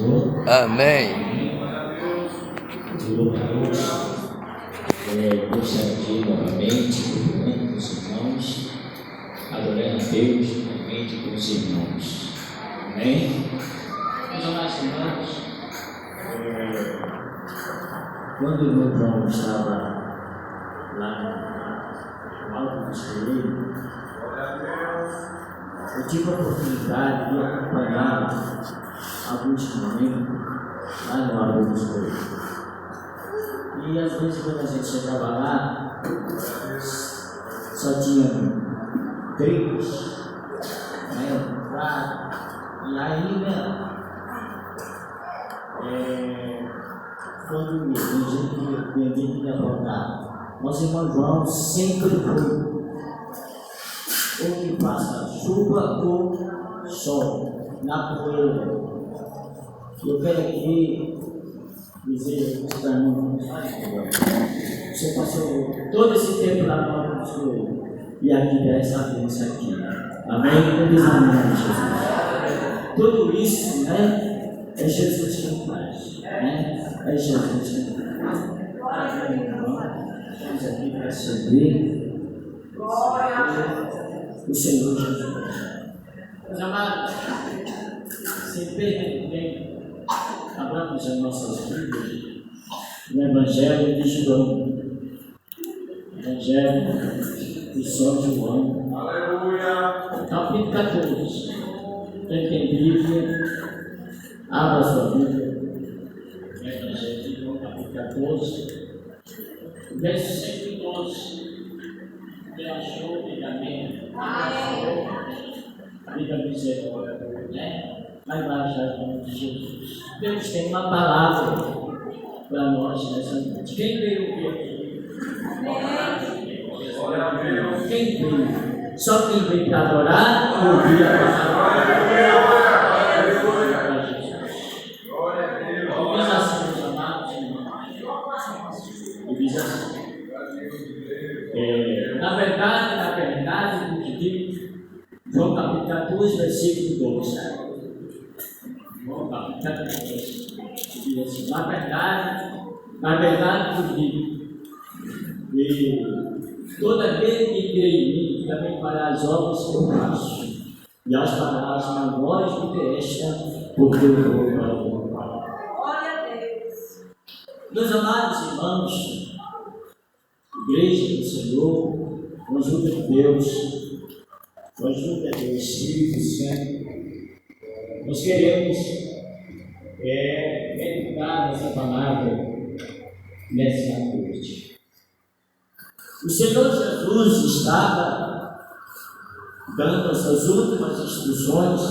Senhor. Amém. Glória a Deus. Gostaria novamente, cumprimentando os irmãos, adorando a Deus novamente com os irmãos. Amém? Meus amados irmãos, quando o irmão João estava lá no Alto do Escolheiro, eu tive a oportunidade de acompanhar alguns momentos lá no Alto do Escolheiro. E às vezes quando a gente chegava lá, só tinha três, né, quatro, e aí, né, quando tem gente que ia voltar, nosso irmão João sempre foi ou que passa chuva ou sol na poeira. Eu quero aqui dizer para mim, você passou todo esse tempo lá no Alto do Escolheiro e aqui dá essa bênção aqui. Amém? Diz amém, Jesus. Tudo isso, né, é Jesus que faz, né? É Jesus que faz. Vamos aqui para receber o Senhor Jesus. Meus amados, se permitem, abramos as nossas Bíblias no Evangelho de João. Evangelho de São João. Aleluia! Capítulo 14. Quem tem Bíblia, abra a sua Bíblia. Evangelho de João, capítulo 14. Verso 112. Quem achou, diga amém. Diga misericórdia, né? Vai baixar em nome de Jesus. Deus tem uma palavra para nós nessa noite. Quem veio ouvir aqui? Quem veio? Só quem veio para adorar ou ouvir a palavra? Glória a Jesus. E diz assim, meus amados irmãos. E diz assim. Na verdade, o que diz João capítulo 14, versículo 2. João capítulo 14, diz assim: na verdade, vos digo, e todo aquele que crê em mim também fará as obras que eu faço, e as palavras maiores do que esta, porque eu vou para o meu Pai. Glória a Deus. Meus amados irmãos, Igreja do Senhor, com a ajuda de Deus, com a ajuda do Espírito Santo, nós queremos meditar nessa palavra nessa noite. O Senhor Jesus estava dando as suas últimas instruções,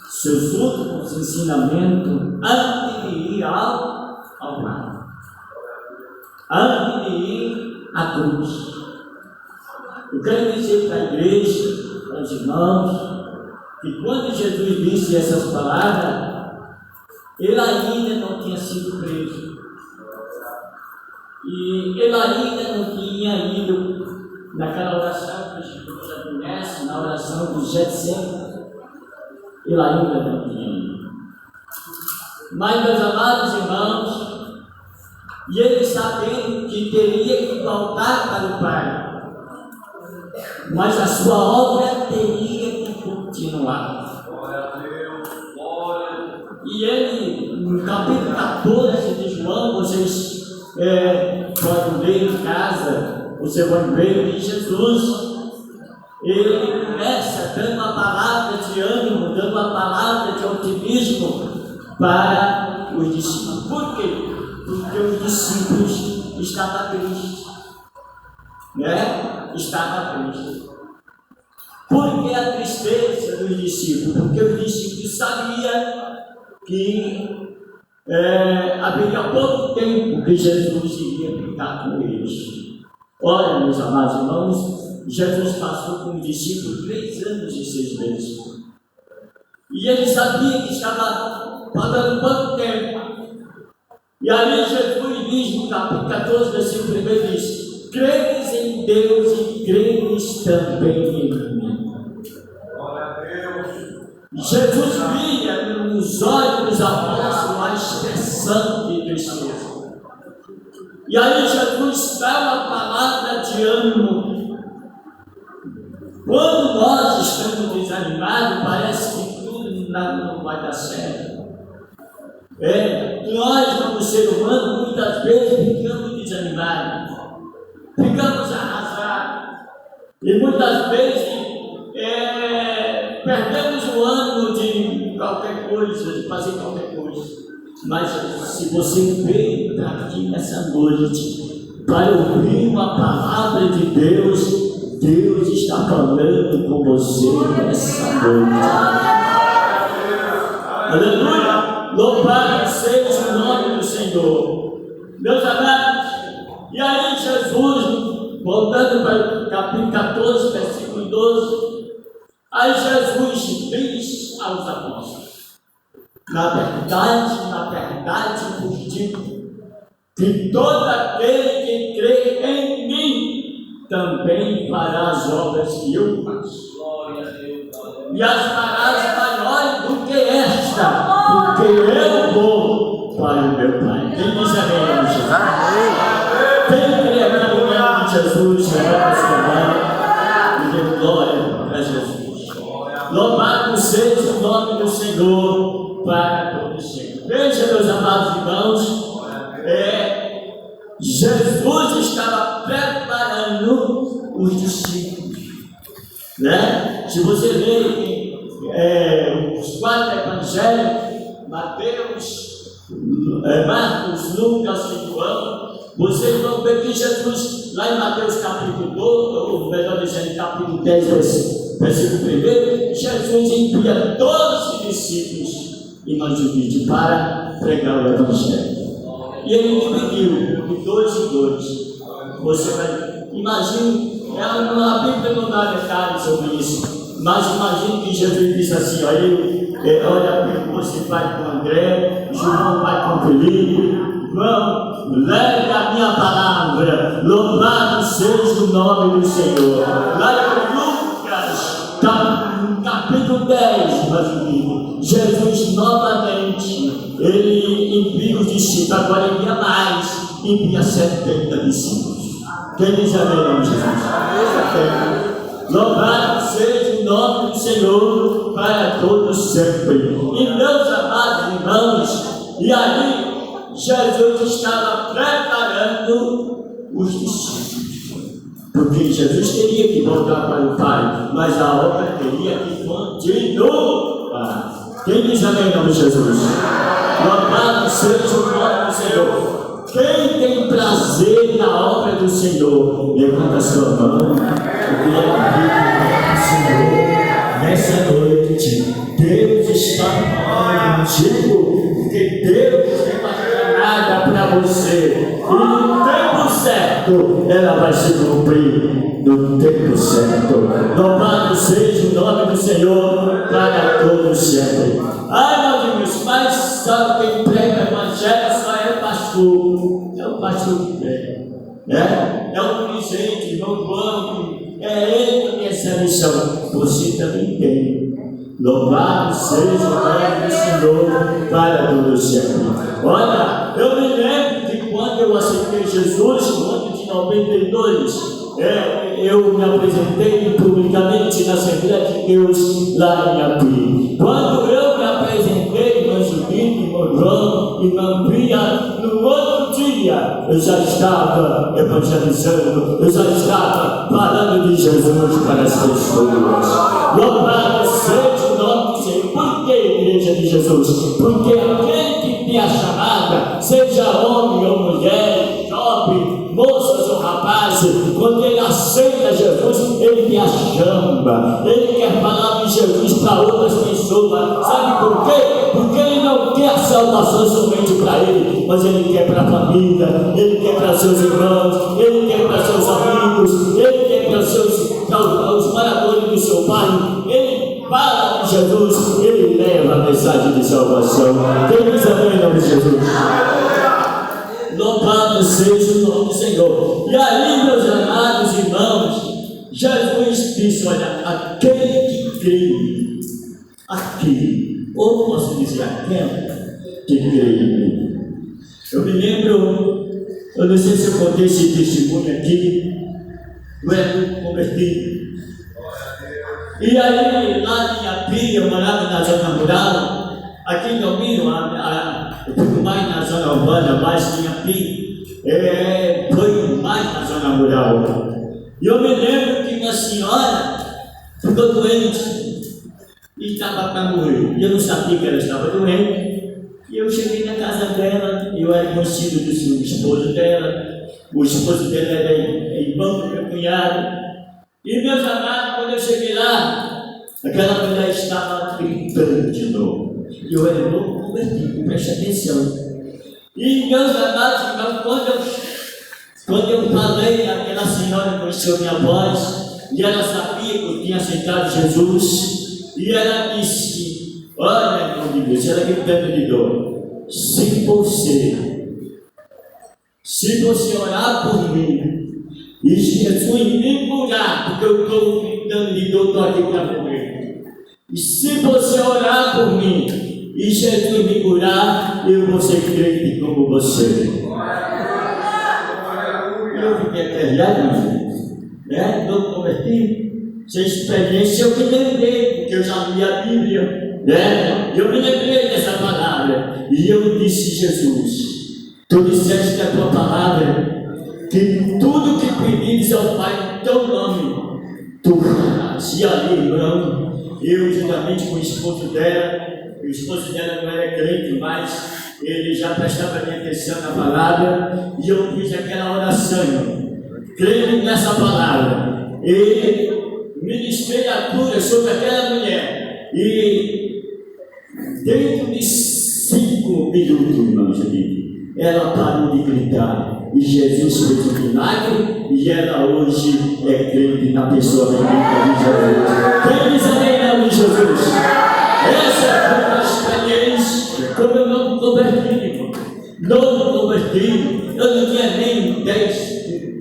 seus últimos ensinamentos antes de ir ao Pai, antes de ir à cruz. Eu quero dizer para a igreja, para os irmãos, que quando Jesus disse essas palavras, ele ainda não tinha sido preso. E ele ainda não tinha ido naquela oração que os irmãos já conhecem, na oração do Getsemane. Ele ainda não tinha ido. Mas, meus amados irmãos, e ele sabendo que teria que voltar para o Pai, mas a sua obra teria que continuar. E ele, no capítulo 14 de João, vocês podem ler em casa, você vai ver que Jesus, ele começa dando uma palavra de ânimo, dando uma palavra de otimismo para os discípulos. Por quê? Porque os discípulos estavam tristes, né? Estavam tristes. Por que a tristeza dos discípulos? Porque os discípulos sabiam que haveria pouco tempo que Jesus iria ficar com eles. Olha, meus amados irmãos, Jesus passou com os discípulos 3 anos e 6 meses. E ele sabia que estava faltando pouco tempo. E ali Jesus diz no capítulo 14, versículo 1, diz: credes em Deus e credes também em mim. Jesus via nos olhos E aí Jesus dá uma palavra de ânimo. Quando nós estamos desanimados, parece que tudo não vai dar certo. Nós, como ser humano, muitas vezes ficamos desanimados, ficamos arrasados, e muitas vezes perdemos o ânimo de qualquer coisa, de fazer qualquer coisa. Mas se você veio aqui nessa noite para ouvir uma palavra de Deus, Deus está falando com você nessa noite. Aleluia! Louvado seja o nome do Senhor. Meus amados, e aí Jesus, voltando para o capítulo 14, versículo 12, aí Jesus diz aos apóstolos: na verdade vos digo, que todo aquele que crê em mim também fará as obras que eu faço. E as farás maiores do que esta, porque eu vou para o meu Pai. Quem diz amém, Jesus? Quem crê no nome de Jesus, levanta sua mão e dê glória para Jesus. Louvado seja o nome do Senhor para todos sempre. Veja, meus amados irmãos, Jesus estava preparando os discípulos, né? Se você ler os 4 evangelhos, Mateus, Marcos, Lucas e João, vocês vão ver que Jesus, lá em Mateus capítulo 12, ou melhor dizendo, capítulo 10, versículo 1, Jesus envia 12 discípulos em Manjubite para pregar o evangelho. E ele dividiu de 2 em 2. Você vai, imagine, a Bíblia não dá detalhes sobre isso, mas imagine que Jesus disse assim: olha, você vai com André, João vai com Felipe, João, leve a minha palavra, louvado seja o nome do Senhor. Lá em Lucas, capítulo 10, mais um livro, Jesus novamente, ele envia os discípulos, agora envia mais, envia 70 discípulos. Quem diz amém, nome de Jesus? Louvado seja o nome do Senhor para todos sempre. E meus amados irmãos, e aí Jesus estava preparando os discípulos, porque Jesus teria que voltar para o Pai, mas a obra teria que continuar. Quem diz amém em nome de Jesus? Louvado seja o nome do Senhor. Quem tem prazer na obra do Senhor, levanta sua mão, porque é a Senhor nessa noite. Deus está falando contigo, porque Deus tem uma jornada para você, e no tempo certo ela vai se cumprir. No tempo certo. Louvado seja o nome do Senhor para todos sempre. Ai, meu Deus, mas sabe quem prega o evangelho só é o pastor. É o pastor que prega, né? É o dirigente, irmão João, é ele que tem essa missão. Você também tem. Louvado seja o nome do Senhor para todos sempre. Olha, eu me lembro de quando eu aceitei Jesus, no ano de 92. Eu me apresentei publicamente na Assembleia de Deus lá em Apuí. Quando eu me apresentei, irmã Judite, irmão João, irmã Bia, no outro dia eu já estava evangelizando, eu já estava falando de Jesus para as pessoas. Louvado seja o nome do Senhor. Por que, Igreja de Jesus? Porque aquele que tem a chamada, seja homem ou mulher, jovem, moças ou rapazes, quando ele aceita Jesus, ele tem a chama, ele quer falar de Jesus para outras pessoas. Sabe por quê? Porque ele não quer a salvação somente para ele, mas ele quer para a família, ele quer para seus irmãos, ele quer para seus amigos, ele quer para os moradores do seu bairro. Ele fala de Jesus, ele leva a mensagem de salvação. Quem diz amém em nome de Jesus? Louvado seja o nome do Senhor. E aí, meus amados irmãos, Jesus disse: olha, aquele que crê, aquele, ou posso dizer aquela que crê em mim, Eu me lembro, eu não sei se eu contei esse testemunho aqui, do Edu convertido. E aí, lá em Apim, eu morava na zona rural, aqui em Domínio, eu fui mais na zona urbana, mais em Apim, foi mais na zona rural. E eu me lembro que uma senhora ficou doente e estava para morrer. E eu não sabia que ela estava doente. E eu cheguei na casa dela, eu era conhecido do esposo dela, o esposo dela era irmão do meu cunhado. E meus amados, quando eu cheguei lá, aquela mulher estava gritando de novo. E eu era louco convertido, preste atenção. E meus amados, irmãos, quando eu falei, aquela senhora conheceu minha voz, e ela sabia que eu tinha aceitado Jesus, e ela disse: olha, irmão de Deus, ela gritando de dor, se você orar por mim, e Jesus me curar, porque eu estou gritando de dor, estou aqui para morrer. E se você orar por mim, e Jesus me curar, eu vou ser crente como você. Eu fiquei aterrado, né? Estou convertido. Sem experiência, eu me lembrei, porque eu já li a Bíblia, né? Eu me lembrei dessa palavra. E eu disse: Jesus, tu disseste na tua palavra que tudo que pedires ao Pai em teu nome, tu farás. E ali, irmão, eu juntamente com o esposo dela, o esposo dela não era crente, mas ele já prestava atenção na palavra, e eu fiz aquela oração, creio nessa palavra, e ministrei a cura sobre aquela mulher, e dentro de 5 minutos, irmãos aqui, ela parou de gritar, e Jesus fez um milagre, e ela hoje é crente na pessoa de Jesus. Quem diz amém em nome de Jesus? Essa foi uma experiência, como eu não convertido, novo convertido, eu não tinha nem 10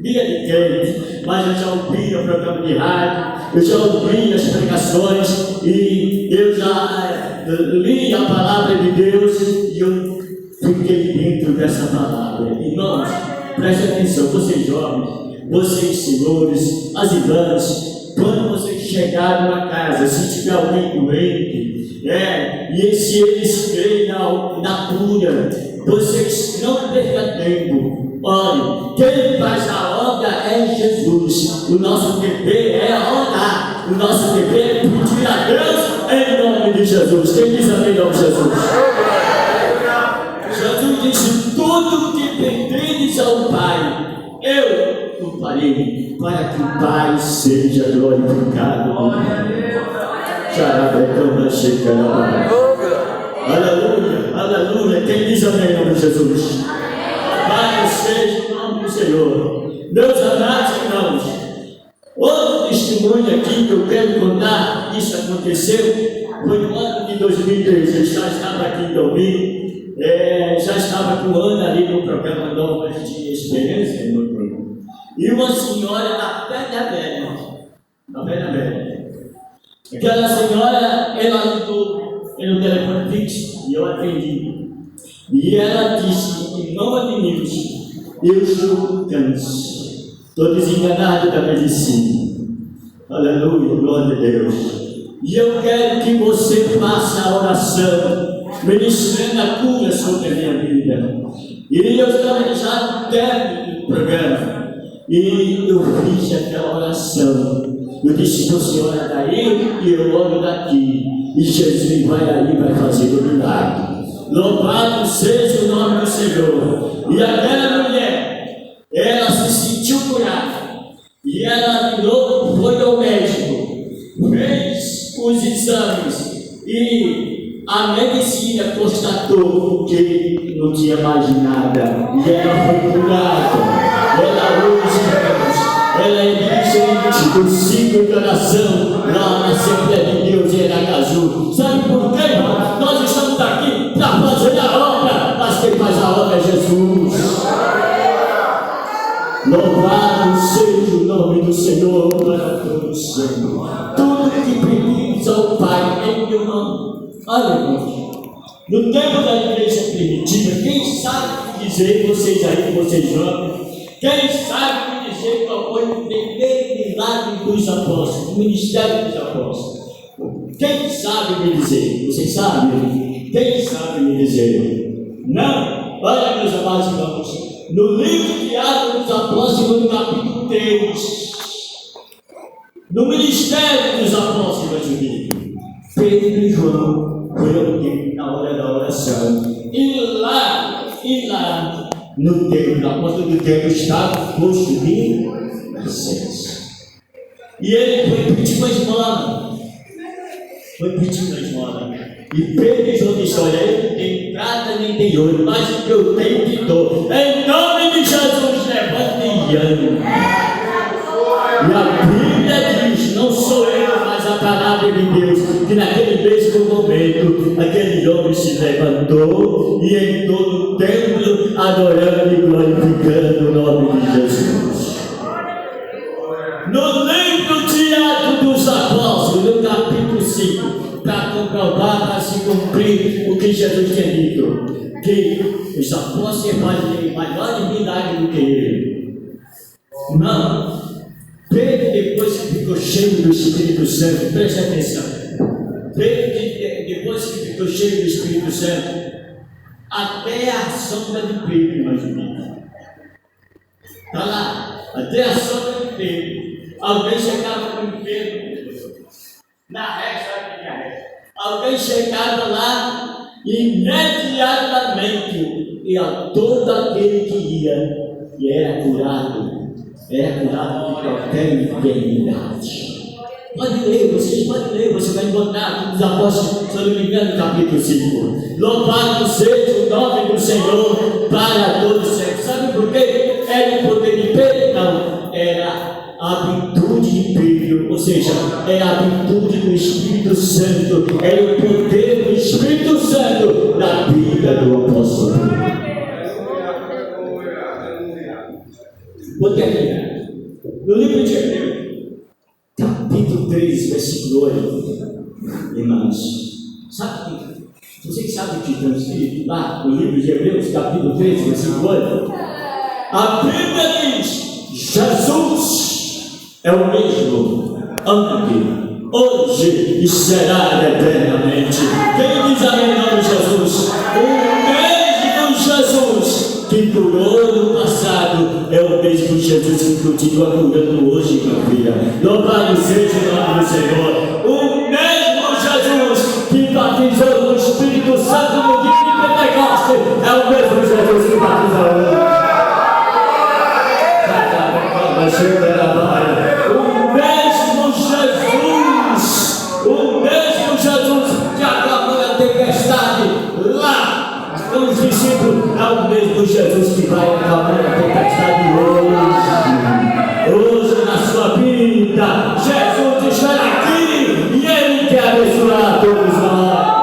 dias de crente, mas eu já ouvia o programa de rádio, eu já ouvia as pregações, e eu já li a palavra de Deus, e eu fiquei dentro dessa palavra. Irmãos, preste atenção, vocês jovens, vocês senhores, as irmãs, quando vocês chegarem numa casa, se tiver alguém doente, e se eles creem na cura, vocês não percam tempo. Olha, quem faz a obra é Jesus. O nosso dever é orar, o nosso dever é pedir a Deus em nome de Jesus. Quem diz amém em nome de Jesus? Jesus disse: tudo que pedirdes ao Pai, eu o farei, para que o Pai seja glorificado. Aleluia, aleluia. Quem diz amém em nome de Jesus? Pai, seja o nome do Senhor. Meus amados irmãos, outro testemunho aqui que eu quero contar, isso aconteceu, foi no ano de 2013. Eu já estava aqui em Domingo, já estava com o Ana ali no programa Novas de Experiência, e uma senhora na Velha Velha, aquela senhora, ela ligou no telefone fixo e eu atendi. E ela disse: em nome de Deus, eu estou com câncer, estou desenganado da medicina. Aleluia, glória a Deus. E eu quero que você faça a oração, ministrando a cura sobre a minha vida. E eu estava já no término do programa, e eu fiz aquela oração. Eu disse: você ora daí e eu oro daqui, e Jesus vai aí e vai fazer o milagre. Louvado seja o nome do Senhor. E aquela mulher, ela se sentiu curada, e ela de novo foi ao médico, fez os exames, e a medicina constatou que não tinha mais nada, e ela foi curada. Ela hoje, ela é dirigente do ciclo de oração lá na Assembleia de Deus em Aracaju. Sabe por quê, irmão? Nós estamos aqui para fazer a obra, mas quem faz a obra é Jesus. Louvado seja o nome do Senhor para todos sempre. Tudo que pedimos ao Pai em meu nome. Olha, irmão, no tempo da igreja primitiva, quem sabe me dizer, vocês aí, vocês jovens, quem sabe me dizer qual foi o primeiro milagre dos apóstolos, o ministério dos apóstolos? Quem sabe me dizer? Vocês sabem? Quem sabe me dizer? Não? Olha, meus amados irmãos, no livro de Atos dos Apóstolos, no capítulo 3, no ministério dos apóstolos, Pedro e João foram na hora da oração, e lá, no templo, na porta do templo, estava o posto de incenso. E ele foi pedir uma esmola. E Pedro e João disse: olha, eu não tenho prata nem tenho ouro, mas o que eu tenho te dou. Em nome de Jesus, levanta e anda. E a Bíblia diz: não sou eu, mas a palavra de Deus, que naquele mesmo momento, aquele homem se levantou e entrou no templo, adorando e glorificando o nome de Jesus. No livro de Atos dos Apóstolos, no capítulo 5, para comprovar, para se cumprir o que Jesus tinha dito, que os apóstolos fazem maiores milagres do que ele. Não. Pedro, depois que ficou cheio do Espírito Santo, preste atenção. Pedro, depois que ficou cheio do Espírito Santo, até a sombra de Pedro, imagina. Está lá, até a sombra de Pedro. Alguém chegava com Pedro na resta. Alguém chegava lá imediatamente, e a todo aquele que ia, e era curado de qualquer enfermidade. Pode ler, vocês podem ler, você vai encontrar os apóstolos, se não me engano, no capítulo 5. Louvado seja o nome do Senhor para todos sempre. Sabe por quê? Era o poder de Pedro? Não, era a virtude de Pedro, ou seja, é a virtude do Espírito Santo, é o poder do Espírito Santo na vida do apóstolo. Bota aqui, no livro de Hebreus, capítulo 3, versículo 8, irmãos, sabe, vocês sabem que está escrito lá no livro de Hebreus, capítulo 3, versículo 8? A Bíblia diz: Jesus é o mesmo ontem, hoje e será eternamente. Quem diz amém em nome de Jesus? O mesmo Jesus que curou no passado é o mesmo Jesus que continua curando hoje, minha filha. Louvado seja o nome do Senhor. O mesmo Jesus que batizou no Espírito Santo no dia de Pentecostes é o mesmo Jesus que batizou hoje. O mesmo Jesus que acabou a tempestade lá com os discípulos, é o mesmo Jesus que vai acabar a tempestade hoje na sua vida. Jesus está aqui e Ele quer abençoar todos nós.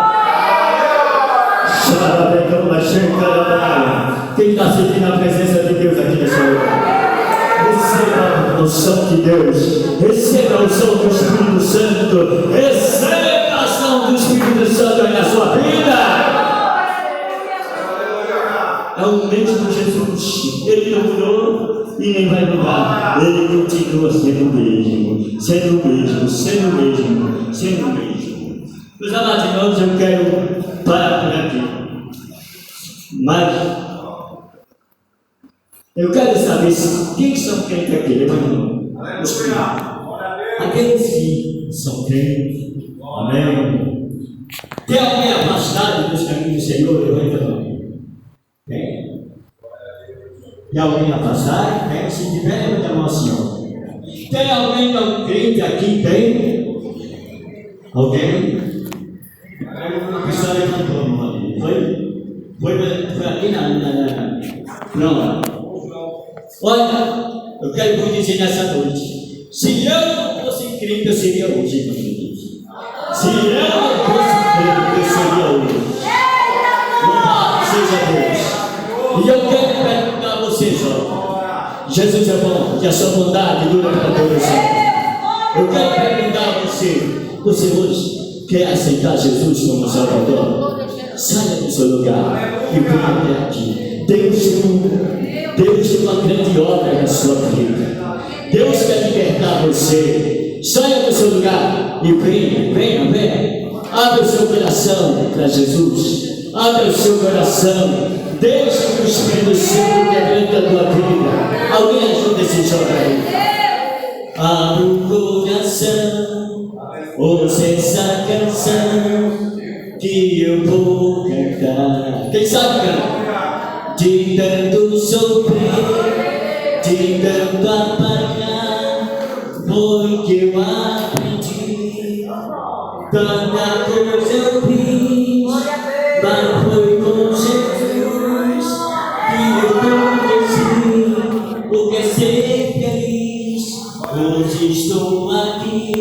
Quem está sentindo a presença de Deus aqui nessa hora? Receba a unção de Deus, receba a unção do Espírito Santo, receba a ação do Espírito Santo na sua vida. É o mesmo Jesus, Ele não mudou e nem vai mudar, Ele continua sendo o mesmo, sendo o mesmo, sendo o mesmo, sendo o mesmo. Meus amados irmãos, eu quero parar por aqui, mas eu quero saber quem são crentes aqui, levanta a mão. Aqueles que são crentes, amém. Tem alguém afastado dos caminhos do Senhor? Levanta a mão. Tem? Tem alguém afastado? Tem? Se tiver, levanta a mão assim. Tem alguém não crente aqui? Tem? Alguém? A pessoa levantou a mão ali. Foi aqui não. Olha, eu quero vos dizer nessa noite: se eu não fosse crente, eu seria hoje, meu Deus. Se eu não fosse crente, eu seria hoje. Louvado seja Deus. E eu quero perguntar a vocês, ó. Jesus é bom, que a sua bondade dura para todos sempre. Eu quero perguntar a você hoje quer aceitar Jesus como Salvador? Saia do seu lugar e venha até aqui. Deus tem uma grande obra na sua vida. Deus quer libertar você. Saia do seu lugar e venha. Abra o seu coração para Jesus. Abra o seu coração. Deixe que o Espírito Santo quebrante a tua vida. Alguém ajuda esse jovem aí. Abra o coração. Ouça essa canção que eu vou cantar. Quem sabe cantar? De tanto sofrer, de tanto apagar, foi que eu aprendi. Tanta